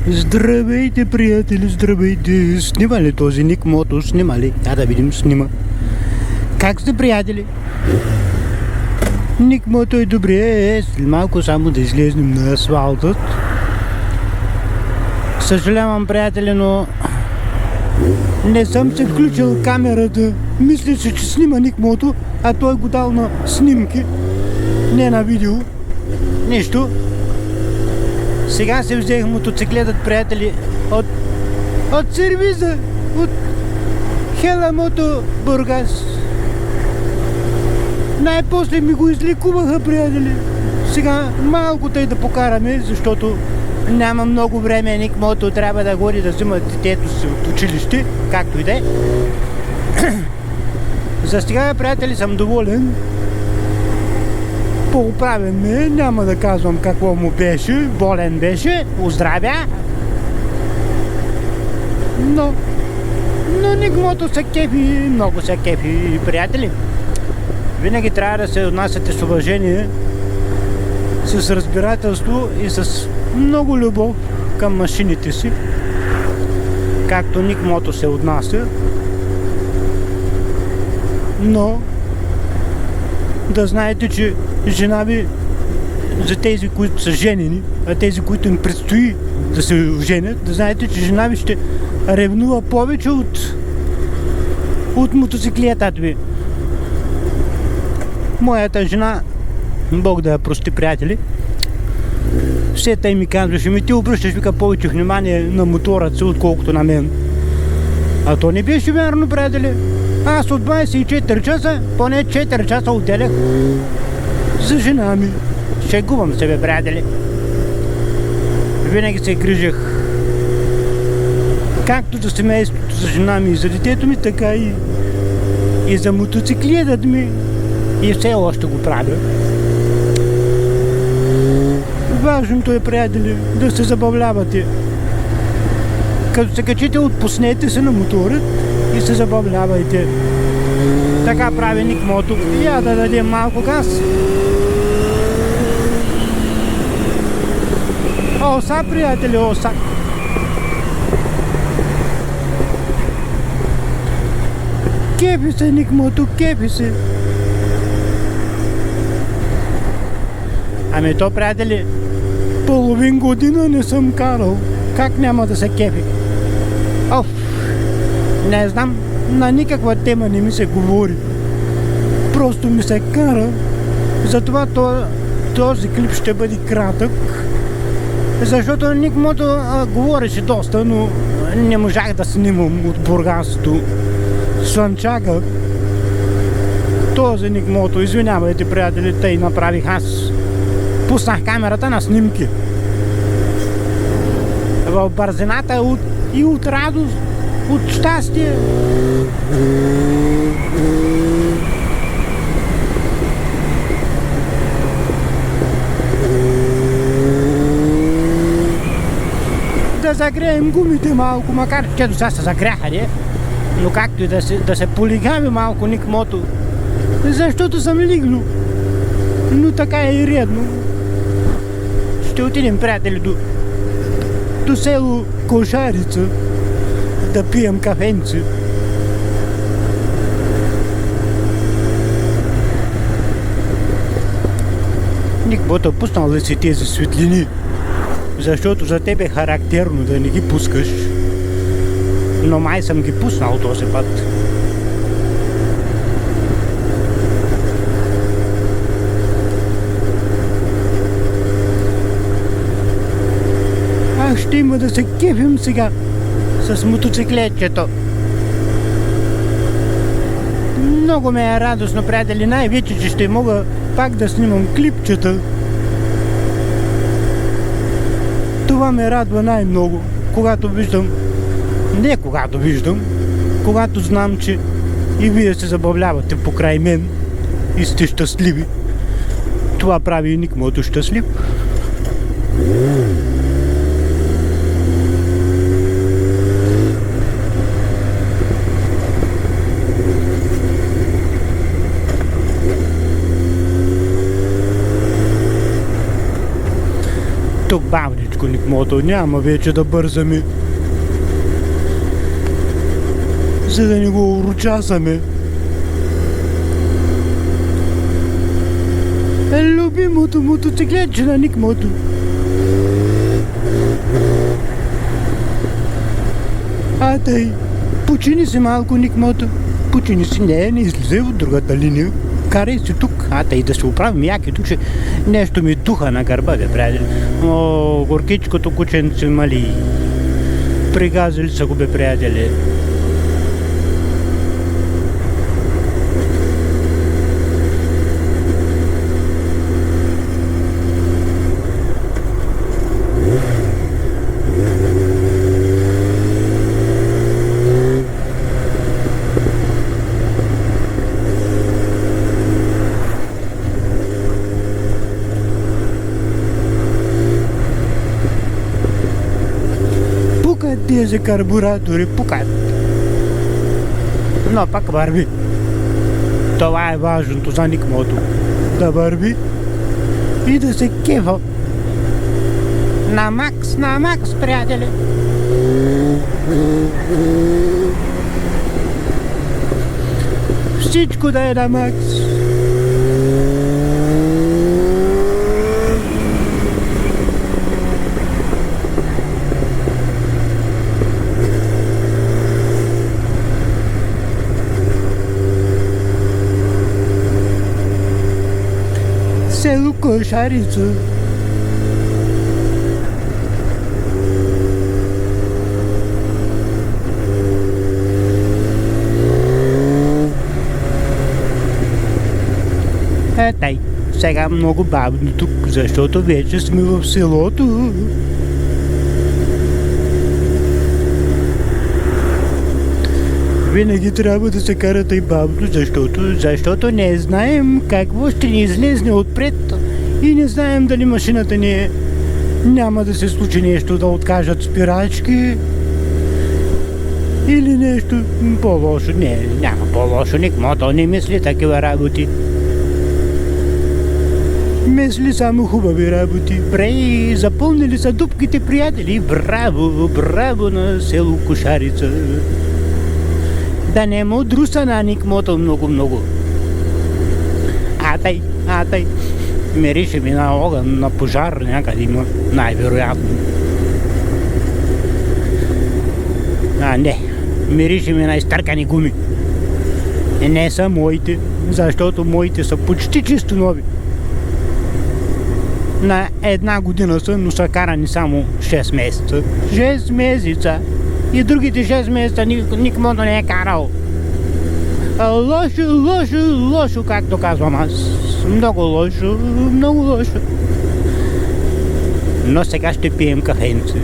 Здравейте, приятели, здравейте! Снима ли този Ник Мото? Снима ли? Я да видим, снима. Как сте, приятели? Ник Мото е добре, след малко само да излезнем на асфалтът. Съжалявам, приятели, но не съм се включил камерата. Мисля, че снима Ник Мото, а той го дал на снимки, не на видео. Нищо. Сега се взех мотоциклетът, приятели, от сервиза, от Хела Мото Бургас. Най-после ми го излекуваха, приятели. Сега малко тъй да покараме, защото няма много време. Ник Мото трябва да ходи да взима детето си от училище, както и да е. За сега, приятели, съм доволен. Поуправен ме, няма да казвам какво му беше, болен беше, оздравя. Но Ник Мото се кефи, много се кефи, приятели. Винаги трябва да се отнасяте с уважение, с разбирателство и с много любов към машините си, както Ник Мото се отнася. Но да знаете, че жена ви, за тези, които са женени, а тези, които им предстои да се женят, да знаете, че жена ви ще ревнува повече от мотоциклетът ви. Моята жена, Бог да я прости, приятели, все тъй ми казваше: ти обръщаш, вика, повече внимание на мотора си, отколкото на мен. А то не беше вярно, приятели. Аз от 24 часа, поне 4 часа отделях за жена ми. Шегувам се, бе, приятели. Винаги се грижах както за семейството, за жена ми и за детето ми, така и за мотоциклетът ми. И все още го правя. Важното е, приятели, да се забавлявате. Като се качите, отпуснете се на мотора и се забавлявайте. Така прави Ник Мото. Я да дадем малко газ. Оса, приятели, оса. Кефи се, Ник Мото, кефи се. Ами то, приятели, половин година не съм карал. Как няма да се кефи? Не знам, на никаква тема не ми се говори. Просто ми се кара. Затова този клип ще бъде кратък. Защото Ник Мото говореше доста, но не можах да снимам от Бургас до Слънчака. Този Ник Мото, извинявайте, приятели, тъй направих аз. Пуснах камерата на снимки. В бързината и от радост, от щастие. Да загреем гумите малко, макар че до сега се загряха, не? Но както и да се полигави малко Ник Мото, защото съм лигло. Но така е и редно. Ще отидем, приятели, до село Кошарица да пием кафенце. Ник Мото, пуснал ли си тези светлини? Защото за теб е характерно да не ги пускаш. Но май съм ги пуснал този път. Ще има да се кефим сега с мотоциклетчето. Много ме е радостно, приятели, най-вече, че ще мога пак да снимам клипчета. Това ме радва най-много, когато знам, че и вие се забавлявате покрай мен и сте щастливи. Това прави и Ник Мото щастлив. Тук бавничко бавничко, Никмото, няма вече да бързаме. За да не го урочасаме. Любимото мотоциклетче на Никмото. Тъй, почини се малко, Никмото. Почини си, не излизай от другата линия. Карай си тук. Тъй да се оправим яки тук, че нещо ми духа на гърба, бе, приятели. О, горкичкото кученце мали. Пригазили са го, бе, приятели. Тези карбуратори пукат. Но пак върви. Това е важното за Никмото. Да върви и да се кефа. На макс, приятели. Всичко да е на макс. Село Кошарица. Тъй, сега много бавно тук, защото вече сме в селото. Винаги трябва да се кара тъй бавно, защото не знаем какво ще ни излезне отпред и не знаем дали машината ни няма да се случи нещо, да откажат спирачки или нещо по-лошо. Не, няма по-лошо, Никмото не мисли такива работи. Мисли само хубави работи. Брей, запълнили са дупките, приятели. Браво на село Кошарица. Да не му друса на Никмото много. Тъй. Мирише ми на огън, на пожар някъде има, най-вероятно. Не, мирише ми на изтъркани гуми. Не са моите, защото моите са почти чисто нови. На 1 година са, но са карани само 6 месеца. 6 месеца! И другите 6 месеца Никмото не е карал. Лошо, както казвам аз. Много лошо. Но сега ще пием кафенце.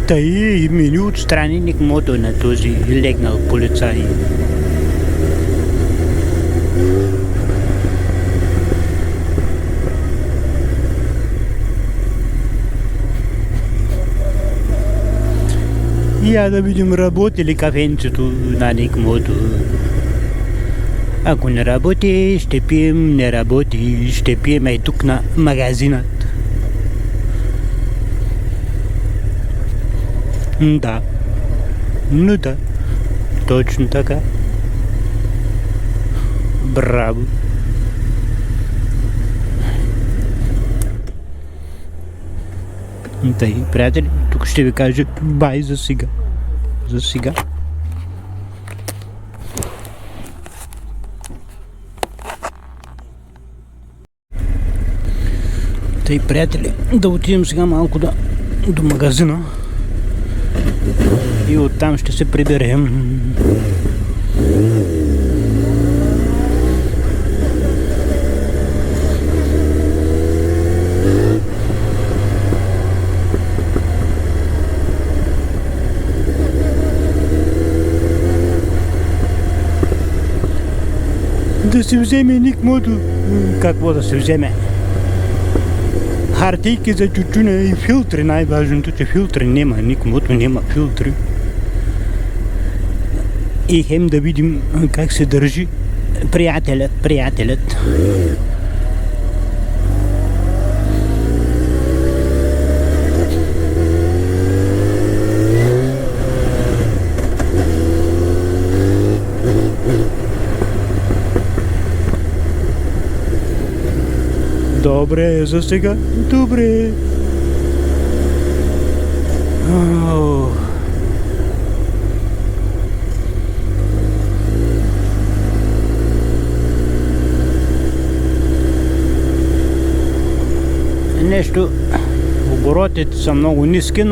Тъй и мини отстрани Никмото на този легнал полицай. Я да видим работи ли кафенцето на Никмото. Ако не работи, ще пием, не работи, ще пием и тук на магазинът. Да, точно така. Браво. Тъй, приятели, тук ще ви кажа бай за сега. Тъй, приятели, да отидем сега малко до магазина. И оттам ще се приберем. да се вземе Никмото. Какво да се вземе? Хартийки за чучуня и филтри. Най-важното, че филтри няма. Никмото няма филтри. И хем да видим как се държи приятелят. Добре, за сега. Добре. Нещо, оборотите са много ниски,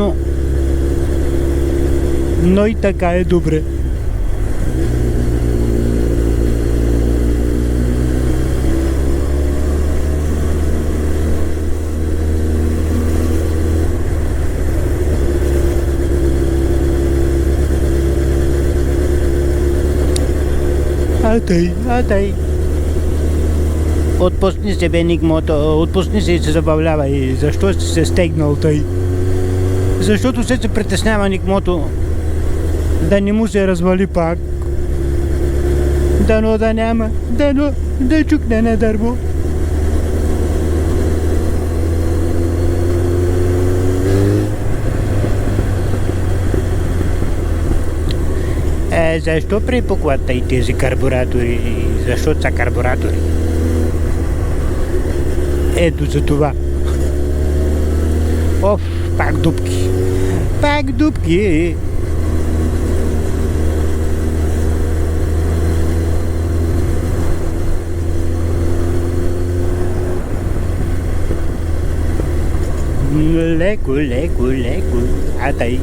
но и така е добре. Тъй. Отпусни се, бе, Никмото, отпусни се и се забавлявай. Защо си се стегнал тъй? Защото се притеснява Никмото да не му се развали пак. Дано да няма, дано да чукне на дърво. Защо припукват и тези карбуратори? Защо са карбуратори? Ето за това. Пак дупки. Леко. Атай.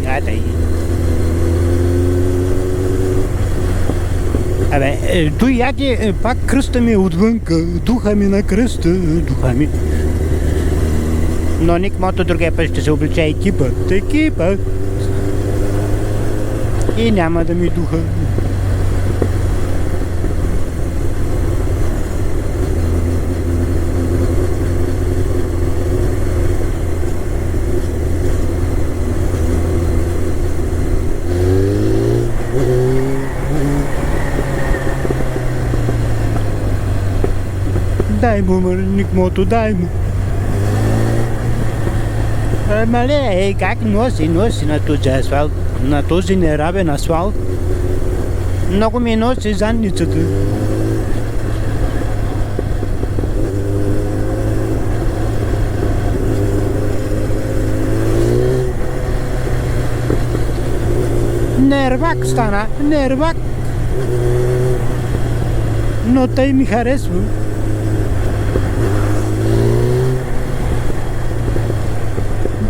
Той яде пак кръста ми отвънка, духа ми на кръста, Но Никмото другия път ще се облича екипа. И няма да ми духа. Дай му, Никмото, дай му. Мале, как носи на този асфалт, на този неравен асфалт. Много ми носи задницата. Нервак стана, но тъй ми харесва.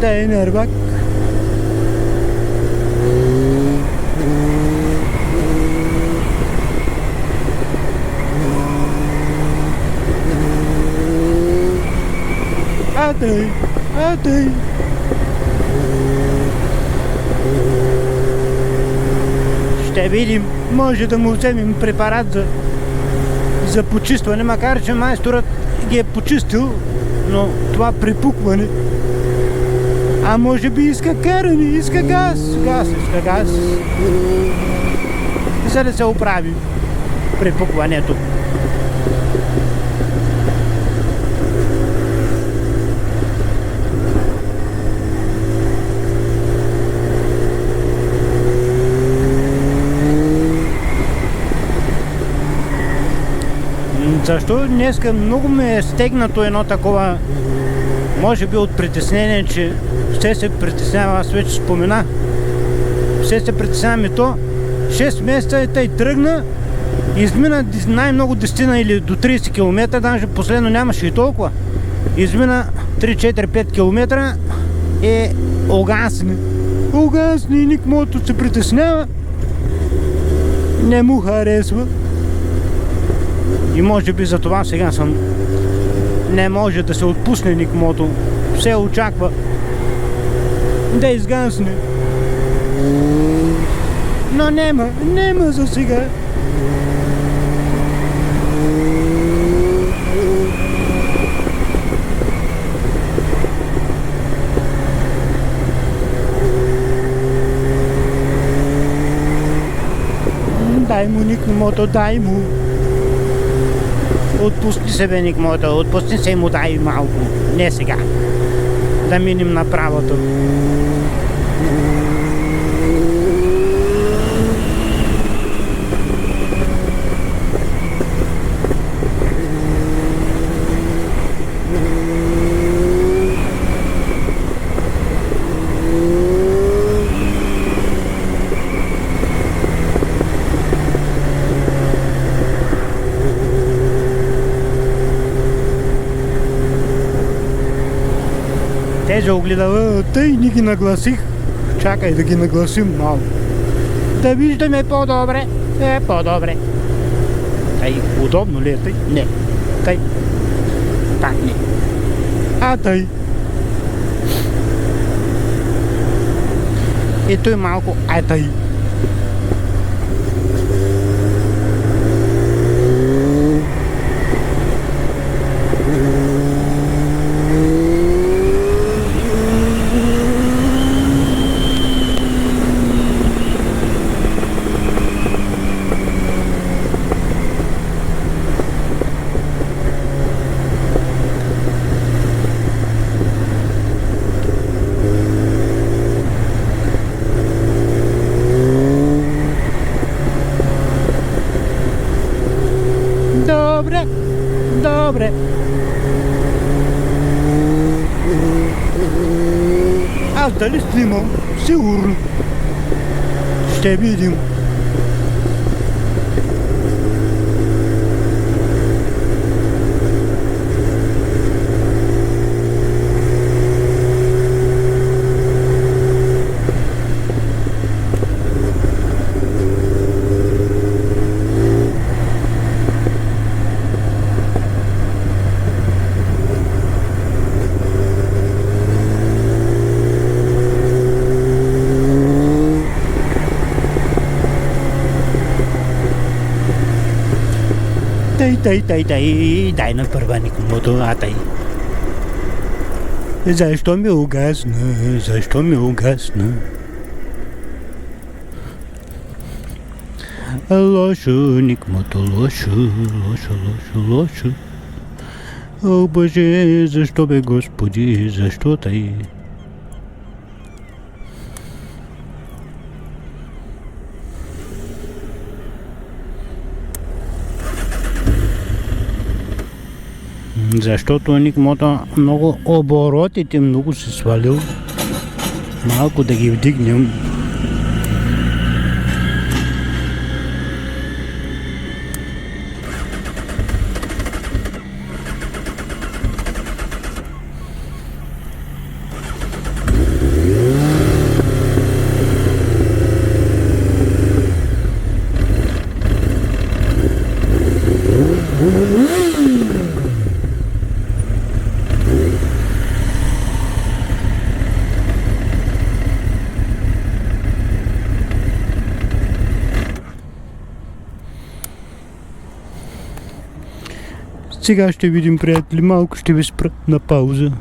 Да е нервак. Атай. Ще видим, може да му вземем препарат за почистване, макар че майсторът ги е почистил, но това припукване. А може би иска каране, иска газ. За да се оправи припукването. Защо днеска много ме е стегнато едно такова, може би от притеснение, че все се притеснява, аз вече спомена, все се притесняваме то, 6 месеца и тъй тръгна, измина най-много 10 или до 30 км, даже последно нямаше и толкова, измина 3-4-5 км и угасни, Никмото се притеснява, не му харесва. И може би за това сега не може да се отпусне Никмото. Все очаква да изгасне. Но няма за сега. Дай му, Ник Мото, дай му. Отпусти се, бе, Ник Мото, отпусти се и му дай малко. Не сега. Да минем на правото. Тези огледала, тъй ни ги нагласих. Чакай да ги нагласим малко. Да виждаме по-добре. По-добре. Тъй, удобно ли е тъй? Не. Тъй. Так не. А тъй. Ето е малко, тъй. Добре, добре. Аз дали снимам? Сигурно. Ще видим. Дай на първа Ник Мото, тъй. Защо ми угасна? Защо ми угасна? Лошо, Ник Мото, лошо, лошо, лошо, лошо. О, Боже, защо бе, Господи, защо тъй? Защото Ник Мото много оборотите много се свалил. Малко да ги вдигнем. Сега ще видим, приятели, малко ще ви спра на пауза.